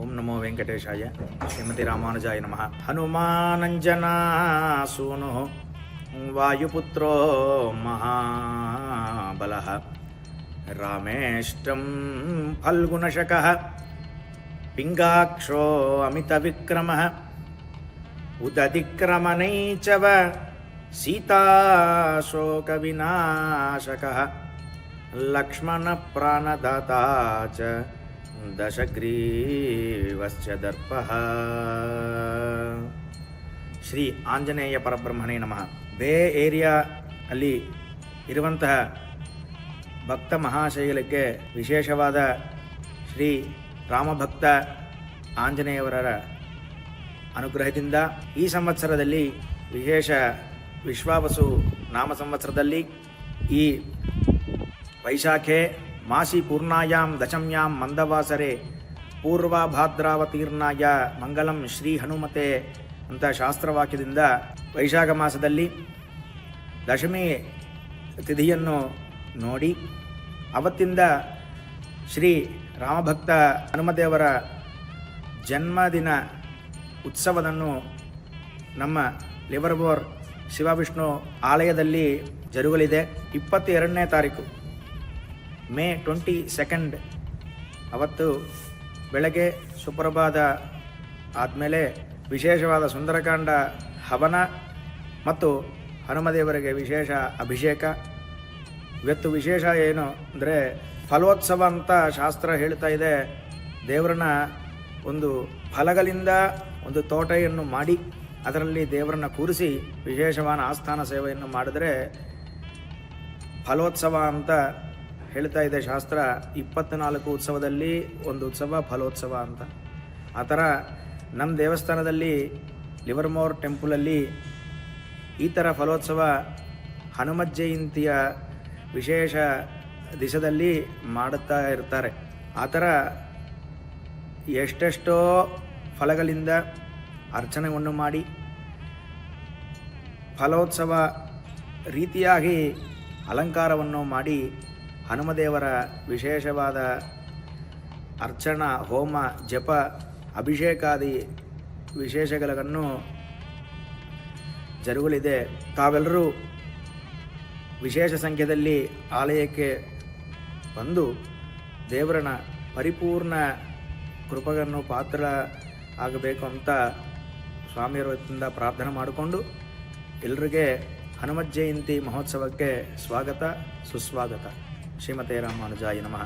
ಓಂ ನಮೋ ವೆಂಕಟೇಶಾಯ. ಶ್ರೀಮತಿ ರಾಮಾನುಜಾಯ ನಮಃ. ಹನುಮಾನಂಜನಾ ಸೂನು ವಾಯುಪುತ್ರೋ ಮಹಾಬಲಃ ರಾಮೇಷ್ಟಂ ಫಲ್ಗುಣಶಕಃ ಪಿಂಗಾಕ್ಷೋ ಅಮಿತವಿಕ್ರಮಃ ಉದತಿಕ್ರಮಣೈಚವ ಸೀತಾಶೋಕವಿನಾಶಕಃ ಲಕ್ಷ್ಮಣ ಪ್ರಾಣದಾತಾ ಚ ದಶಗ್ರೀವಶ್ಚ ದರ್ಪಃ. ಶ್ರೀ ಆಂಜನೇಯ ಪರಬ್ರಹ್ಮಣೇ ನಮಃ. ಬೇ ಏರಿಯಾ ಅಲ್ಲಿ ಇರುವಂತಹ ಭಕ್ತ ಮಹಾಶೈಲಕ್ಕೆ ವಿಶೇಷವಾದ ಶ್ರೀ ರಾಮಭಕ್ತ ಆಂಜನೇಯವರ ಅನುಗ್ರಹದಿಂದ ಈ ಸಂವತ್ಸರದಲ್ಲಿ ವಿಶೇಷ ವಿಶ್ವಾವಸು ನಾಮ ಸಂವತ್ಸರದಲ್ಲಿ ಈ ವೈಶಾಖೆ ಮಾಸಿ ಪೂರ್ಣಾಯಾಂ ದಶಮ್ಯಾಂ ಮಂದವಾಸರೆ ಪೂರ್ವಭಾದ್ರಾವತೀರ್ಣಾಯ ಮಂಗಲಂ ಶ್ರೀ ಹನುಮತೆ ಅಂತ ಶಾಸ್ತ್ರವಾಕ್ಯದಿಂದ ವೈಶಾಖ ಮಾಸದಲ್ಲಿ ದಶಮಿ ತಿಥಿಯನ್ನು ನೋಡಿ ಅವತ್ತಿಂದ ಶ್ರೀ ರಾಮಭಕ್ತ ಹನುಮದೇವರ ಜನ್ಮದಿನ ಉತ್ಸವವನ್ನು ನಮ್ಮ ಲಿವರ್ಬೋರ್ ಶಿವವಿಷ್ಣು ಆಲಯದಲ್ಲಿ ಜರುಗಲಿದೆ. 22ನೇ ತಾರೀಕು ಮೇ 22 ಅವತ್ತು ಬೆಳಗ್ಗೆ ಸುಪ್ರಭಾತ ಆದಮೇಲೆ ವಿಶೇಷವಾದ ಸುಂದರಕಾಂಡ ಹವನ ಮತ್ತು ಹನುಮದೇವರಿಗೆ ವಿಶೇಷ ಅಭಿಷೇಕ. ಇವತ್ತು ವಿಶೇಷ ಏನು ಅಂದರೆ ಫಲೋತ್ಸವ ಅಂತ ಶಾಸ್ತ್ರ ಹೇಳ್ತಾ ಇದೆ. ದೇವರನ್ನ ಒಂದು ಫಲಗಳಿಂದ ಒಂದು ತೋಟವನ್ನು ಮಾಡಿ ಅದರಲ್ಲಿ ದೇವರನ್ನ ಕೂರಿಸಿ ವಿಶೇಷವಾದ ಆಸ್ಥಾನ ಸೇವೆಯನ್ನು ಮಾಡಿದ್ರೆ ಫಲೋತ್ಸವ ಅಂತ ಹೇಳ್ತಾ ಇದೆ ಶಾಸ್ತ್ರ. 24 ಉತ್ಸವದಲ್ಲಿ ಒಂದು ಉತ್ಸವ ಫಲೋತ್ಸವ ಅಂತ. ಆ ಥರ ನಮ್ಮ ದೇವಸ್ಥಾನದಲ್ಲಿ ಲಿವರ್ಮೋರ್ ಟೆಂಪಲಲ್ಲಿ ಈ ಥರ ಫಲೋತ್ಸವ ಹನುಮತ್ ಜಯಂತಿಯ ವಿಶೇಷ ದಿವಸದಲ್ಲಿ ಮಾಡುತ್ತಾ ಇರ್ತಾರೆ. ಆ ಥರ ಎಷ್ಟೆಷ್ಟೋ ಫಲಗಳಿಂದ ಅರ್ಚನೆಯನ್ನು ಮಾಡಿ ಫಲೋತ್ಸವ ರೀತಿಯಾಗಿ ಅಲಂಕಾರವನ್ನು ಮಾಡಿ ಹನುಮದೇವರ ವಿಶೇಷವಾದ ಅರ್ಚನಾ ಹೋಮ ಜಪ ಅಭಿಷೇಕಾದಿ ವಿಶೇಷಗಳನ್ನು ಜರುಗಲಿದೆ. ತಾವೆಲ್ಲರೂ ವಿಶೇಷ ಸಂಖ್ಯೆಯಲ್ಲಿ ಆಲಯಕ್ಕೆ ಬಂದು ದೇವರನ ಪರಿಪೂರ್ಣ ಕೃಪೆಯನ್ನು ಪಾತ್ರ ಆಗಬೇಕು ಅಂತ ಸ್ವಾಮಿಯವರಿಂದ ಪ್ರಾರ್ಥನೆ ಮಾಡಿಕೊಂಡು ಎಲ್ಲರಿಗೆ ಹನುಮತ್ ಜಯಂತಿ ಮಹೋತ್ಸವಕ್ಕೆ ಸ್ವಾಗತ ಸುಸ್ವಾಗತ. ಶ್ರೀಮತೆ ರಾಮಾನುಜಾಯ ನಮಃ.